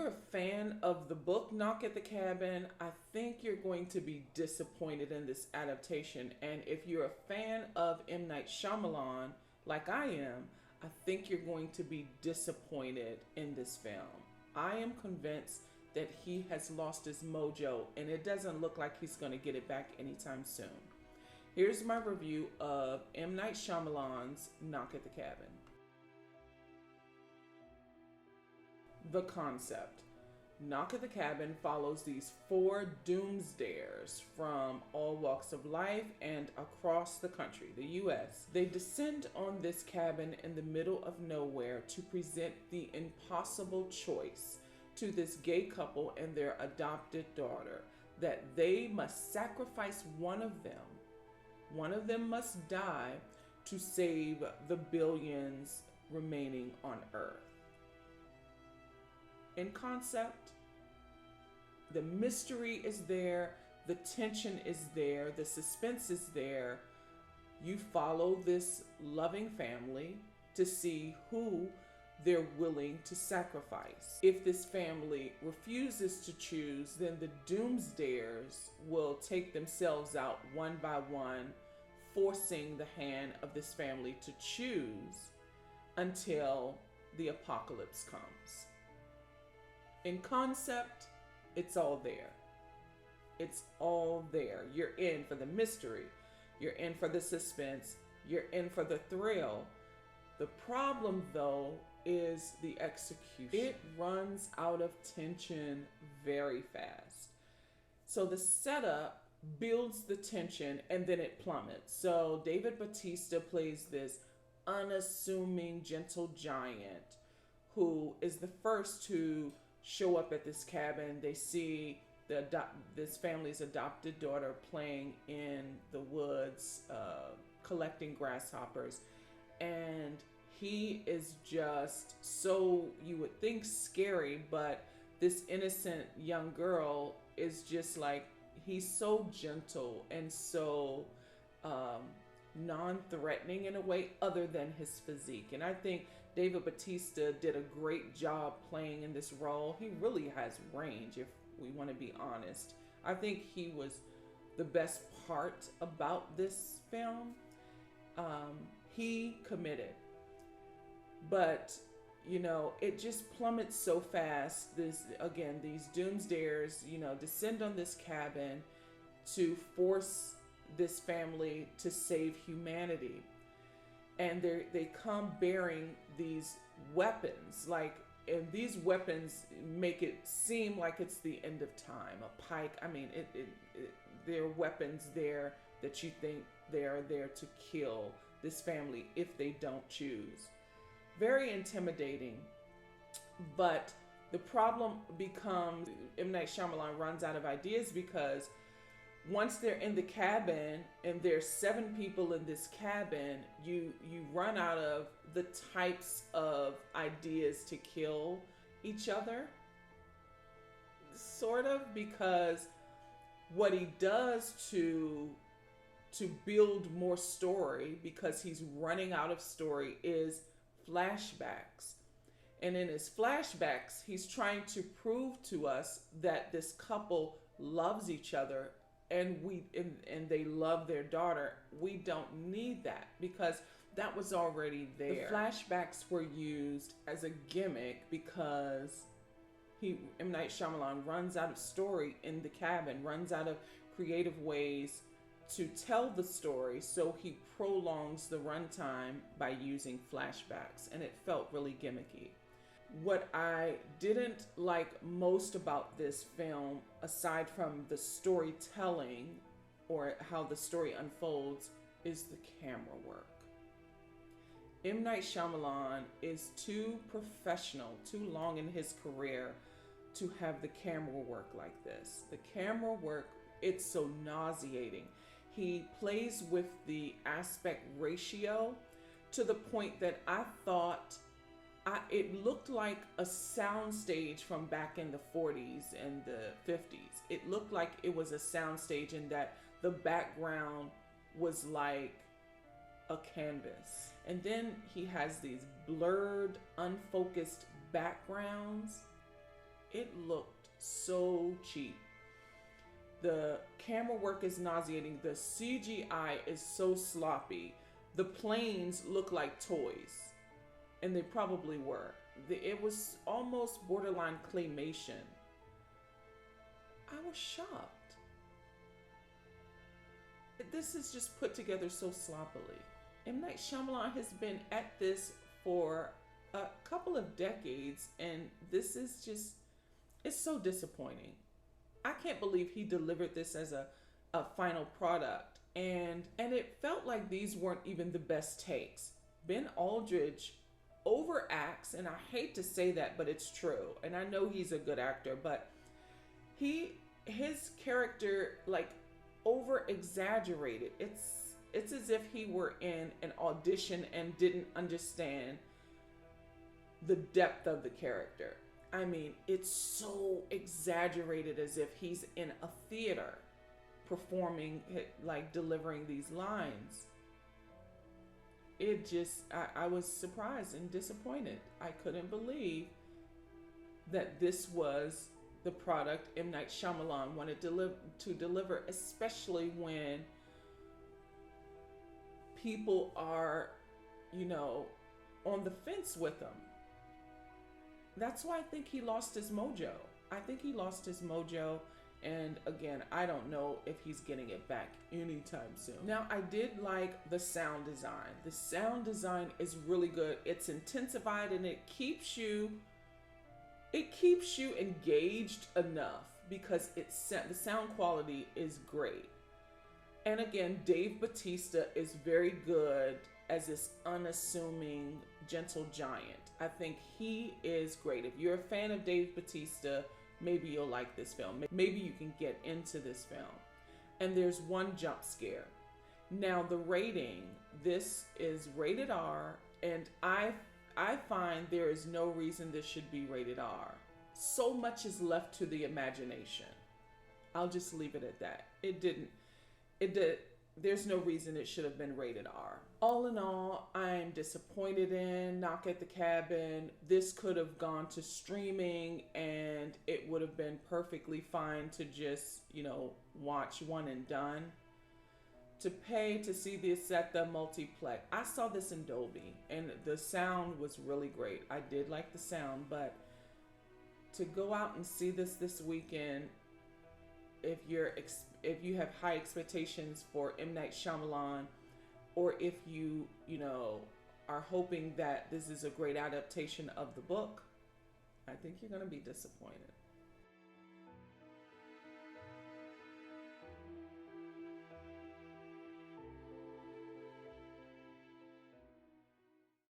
you're a fan of the book Knock at the Cabin, I think you're going to be disappointed in this adaptation. And if you're a fan of M. Night Shyamalan, like I am, I think you're going to be disappointed in this film. I am convinced that he has lost his mojo, and it doesn't look like he's going to get it back anytime soon. Here's my review of M. Night Shyamalan's Knock at the Cabin. The concept. Knock at the Cabin follows these 4 doomsdayers from all walks of life and across the country, the U.S. They descend on this cabin in the middle of nowhere to present the impossible choice to this gay couple and their adopted daughter, that they must sacrifice one of them. One of them must die to save the billions remaining on Earth. In concept, the mystery is there, the tension is there, the suspense is there. You follow this loving family to see who they're willing to sacrifice. If this family refuses to choose, then the doomsdayers will take themselves out one by one, forcing the hand of this family to choose until the apocalypse comes. In concept, it's all there. It's all there. You're in for the mystery. You're in for the suspense. You're in for the thrill. The problem, though, is the execution. It runs out of tension very fast. So the setup builds the tension and then it plummets. So David Bautista plays this unassuming, gentle giant who is the first to show up at this cabin. They see this family's adopted daughter playing in the woods, collecting grasshoppers, and he is just so, you would think, scary, but this innocent young girl is just like, he's so gentle and so non-threatening in a way, other than his physique. And I think David Bautista did a great job playing in this role. He really has range, if we want to be honest. I think he was the best part about this film. He committed. But, you know, it just plummets so fast. These doomsdayers, descend on this cabin to force this family to save humanity. And they come bearing these weapons, and these weapons make it seem like it's the end of time. A pike, there are weapons there that you think they are there to kill this family if they don't choose. Very intimidating, but the problem becomes M. Night Shyamalan runs out of ideas, because once they're in the cabin and there's 7 people in this cabin, you run out of the types of ideas to kill each other, sort of, because what he does to build more story, because he's running out of story, is flashbacks. And in his flashbacks, he's trying to prove to us that this couple loves each other and they love their daughter. We don't need that, because that was already there. The flashbacks were used as a gimmick because M. Night Shyamalan runs out of story in the cabin, runs out of creative ways to tell the story, so he prolongs the runtime by using flashbacks, and it felt really gimmicky. What I didn't like most about this film, aside from the storytelling or how the story unfolds, is the camera work. M. Night Shyamalan is too professional, too long in his career to have the camera work like this. The camera work, it's so nauseating. He plays with the aspect ratio to the point that I thought it looked like a soundstage from back in the 40s and the 50s. It looked like it was a soundstage, in that the background was like a canvas. And then he has these blurred, unfocused backgrounds It looked so cheap. The camera work is nauseating. The CGI is so sloppy. The planes look like toys, and they probably were. It was almost borderline claymation. I was shocked. This is just put together so sloppily. M. Night Shyamalan has been at this for a couple of decades, and this is just, it's so disappointing. I can't believe he delivered this as a final product. And it felt like these weren't even the best takes. Ben Aldridge overacts, and I hate to say that, but it's true. And I know he's a good actor, but his character like over exaggerated. It's as if he were in an audition and didn't understand the depth of the character. I mean, it's so exaggerated, as if he's in a theater performing, like delivering these lines. It just, I was surprised and disappointed. I couldn't believe that this was the product M. Night Shyamalan wanted to deliver, especially when people are, on the fence with him. That's why I think he lost his mojo. I think he lost his mojo. And again, I don't know if he's getting it back anytime soon. Now, I did like the sound design. The sound design is really good. It's intensified, and it keeps you engaged enough because the sound quality is great. And again, Dave Bautista is very good as this unassuming, gentle giant. I think he is great. If you're a fan of Dave Bautista, maybe you'll like this film. Maybe you can get into this film. And there's one jump scare. Now, the rating, this is rated R, and I find there is no reason this should be rated R. So much is left to the imagination. I'll just leave it at that. There's no reason it should have been rated R. All in all, I'm disappointed in Knock at the Cabin. This could have gone to streaming, and it would have been perfectly fine to just, watch one and done. To pay to see this at the multiplex. I saw this in Dolby, and the sound was really great. I did like the sound, but to go out and see this weekend, if you have high expectations for M. Night Shyamalan, or if you are hoping that this is a great adaptation of the book, I think you're going to be disappointed.